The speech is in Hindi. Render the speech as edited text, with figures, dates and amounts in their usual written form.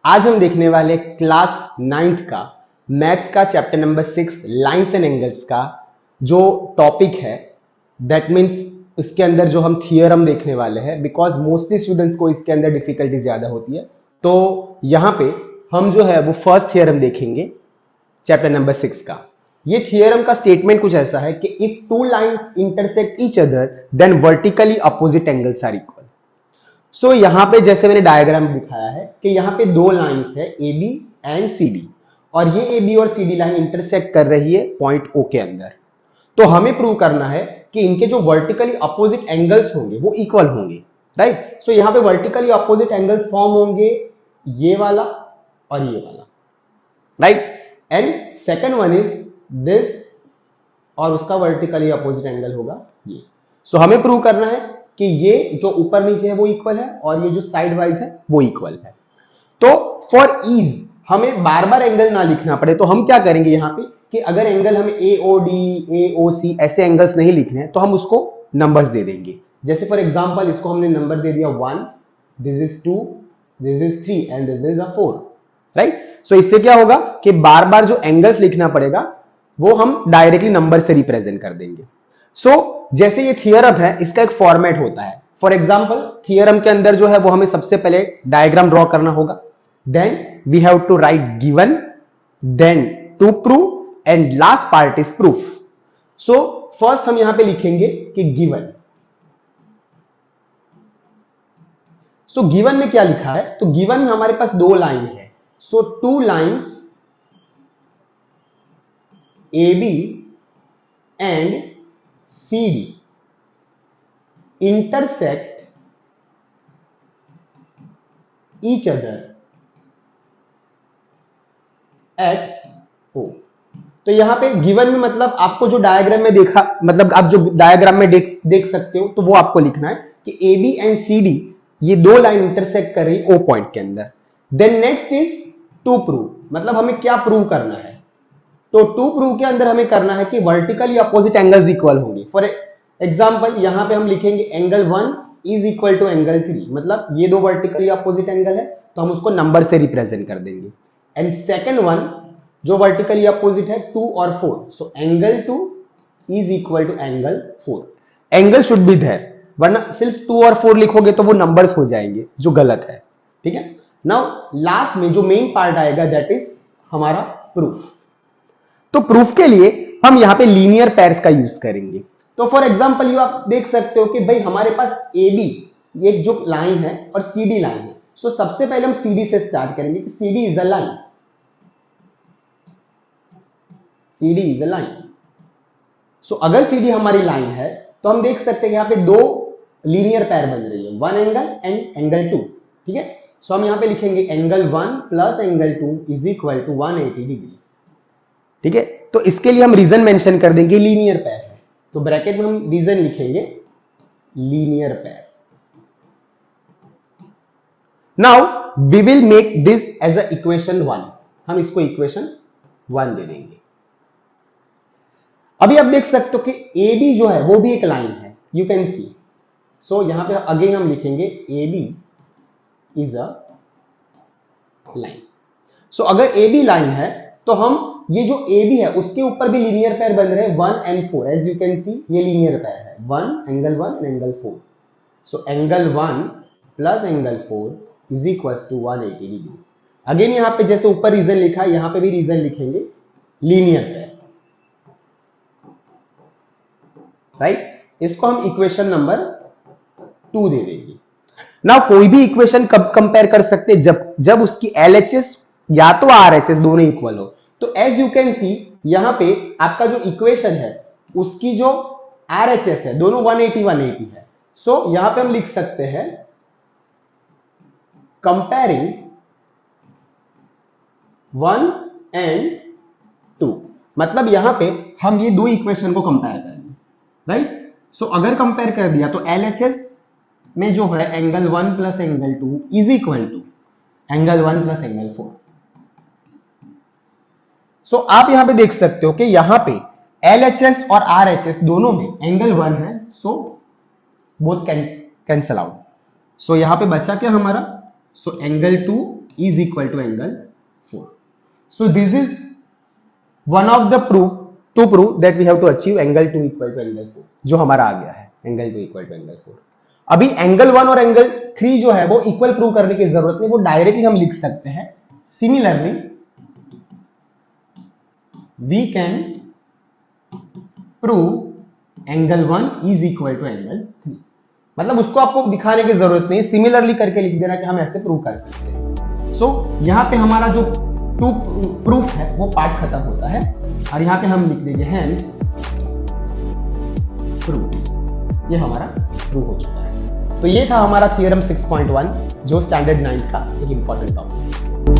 आज हम देखने वाले क्लास 9th का मैथ्स का chapter number 6 lines and angles का जो टॉपिक है, दैट मीन्स इसके अंदर जो हम थियरम देखने वाले हैं, बिकॉज मोस्टली स्टूडेंट्स को इसके अंदर डिफिकल्टी ज्यादा होती है। तो यहां पे हम जो है वो फर्स्ट थियरम देखेंगे चैप्टर नंबर 6 का। ये थियरम का स्टेटमेंट कुछ ऐसा है कि if two lines intersect each other then vertically opposite angles are equal. So यहां पे जैसे मैंने डायग्राम दिखाया है कि यहां पे दो लाइंस है A B and C D, और ये ए बी और सी डी लाइन इंटरसेक्ट कर रही है पॉइंट ओ के अंदर। तो हमें प्रूव करना है कि इनके जो वर्टिकली अपोजिट एंगल्स होंगे वो इक्वल होंगे, राइट। सो यहां पे वर्टिकली अपोजिट एंगल्स फॉर्म होंगे ये वाला और ये वाला, right. And second one is this, और उसका वर्टिकली अपोजिट एंगल होगा ये। सो हमें प्रूव करना है कि ये जो ऊपर नीचे है वो इक्वल है और ये जो साइड वाइज है वो इक्वल है। तो फॉर ईज हमें बार बार एंगल ना लिखना पड़े तो हम क्या करेंगे यहाँ पे कि अगर एंगल हमें AOD, AOC ऐसे एंगल्स नहीं लिखने हैं तो हम उसको नंबर्स दे देंगे। जैसे फॉर एग्जांपल इसको हमने नंबर दे दिया 1, this is 2, this is 3 and this is 4, right. So इससे क्या होगा कि बार बार जो एंगल्स लिखना पड़ेगा वो हम डायरेक्टली नंबर से रिप्रेजेंट कर देंगे। सो जैसे ये थियरम है इसका एक फॉर्मेट होता है। फॉर एग्जांपल थियरम के अंदर जो है वो हमें सबसे पहले डायग्राम ड्रॉ करना होगा, then we have to write given, then to prove and last part is proof. So first हम यहां पे लिखेंगे कि गिवन। सो गिवन में क्या लिखा है, तो गिवन में हमारे पास दो लाइन है। So two lines A B and CD intersect each other at O। तो यहां पे गिवन में मतलब आपको जो डायग्राम में देखा, मतलब आप जो डायग्राम में देख सकते हो तो वो आपको लिखना है कि AB एंड CD ये दो लाइन इंटरसेक्ट कर रही O पॉइंट के अंदर। Then next is to prove, मतलब हमें क्या प्रूव करना है। तो टू प्रूव के अंदर हमें करना है कि वर्टिकली अपोजिट एंगल्स इक्वल होंगे। फॉर एग्जांपल यहां पे हम लिखेंगे angle 1 is equal to angle 3, मतलब ये दो वर्टिकली अपोजिट एंगल है तो हम उसको नंबर से रिप्रेजेंट कर देंगे। एंड सेकंड वन जो वर्टिकली अपोजिट है 2 और 4, so angle 2 is equal to angle 4। Angle should be there, वरना सिर्फ 2 और 4 लिखोगे तो वो नंबर्स हो जाएंगे जो गलत है, ठीक है। नाउ लास्ट में जो मेन पार्ट आएगा दैट इज हमारा प्रूफ। तो प्रूफ के लिए हम यहां पे लीनियर पेयर्स का यूज करेंगे। तो फॉर एग्जांपल यू आप देख सकते हो कि भाई हमारे पास AB एक जो लाइन है और CD लाइन है। सो सबसे पहले हम CD से स्टार्ट करेंगे कि CD is a line, CD is a line. So अगर CD हमारी लाइन है तो हम देख सकते हैं यहां पे दो लीनियर पेयर बन रही है, वन एंगल एंड एंगल 2, ठीक है। सो हम यहां पे लिखेंगे angle 1 plus angle 2 is equal to 180 degree, ठीक है। तो इसके लिए हम रीजन मेंशन कर देंगे लीनियर पेयर है, तो ब्रैकेट में हम रीजन लिखेंगे linear pair. Now we will make this as a equation 1, हम इसको इक्वेशन 1 दे देंगे। अभी आप देख सकते हो कि AB जो है वो भी एक लाइन है, यू कैन सी। सो यहां पे अगेन हम लिखेंगे AB is a line. So अगर AB लाइन है तो हम ये जो AB है उसके ऊपर भी लीनियर पेयर बन रहे हैं 1 and 4, as you can see ये लीनियर पेयर है 1 and angle 4। So angle 1 plus angle 4 is equals to 180 degree. Again यहां पे जैसे ऊपर रीजन लिखा है यहां पे भी रीजन लिखेंगे लीनियर पेयर, राइट। इसको हम इक्वेशन नंबर 2 दे देंगे। ना कोई भी इक्वेशन कब कंपेयर कर सकते हैं, जब उसकी LHS या तो RHS दोनों इक्वल हो। तो एज यू कैन सी यहां पे आपका जो इक्वेशन है उसकी जो RHS है दोनों 180 है। सो यहां पे हम लिख सकते हैं कंपेयरिंग 1 एंड 2, मतलब यहां पे हम ये दो इक्वेशन को कंपेयर करेंगे, राइट। सो अगर कंपेयर कर दिया तो LHS में जो है angle 1 plus angle 2 is equal to angle 1 plus angle 4। So आप यहां पे देख सकते हो कि यहां पे LHS और RHS दोनों में एंगल 1 है, सो बोथ कैंसल आउट। सो यहां पे बचा क्या हमारा, सो angle 2 is equal to angle 4. So this is one of the proof that we have to achieve angle 2 equal to angle 4, जो हमारा आ गया है angle 2 equal to angle 4. अभी एंगल 1 और एंगल 3 जो है वो इक्वल प्रूव करने की जरूरत नहीं, वो डायरेक्टली हम लिख सकते हैं. Similarly we can prove angle 1 is equal to angle 3. मतलब उसको आपको दिखाने की जरूरत नहीं, सिमिलरली करके लिख देना कि हम ऐसे प्रूव कर सकते हैं. सो यहां पे हमारा जो टू प्रूफ है वो पार्ट खत्म होता है और यहां पे हम लिख देंगे हेंस प्रूफ. ये हमारा प्रूव हो चुका है. तो ये था हमारा थियरम 6.1 जो स्टैंडर्ड 9 का एक इंपॉर्टेंट टॉपिक है.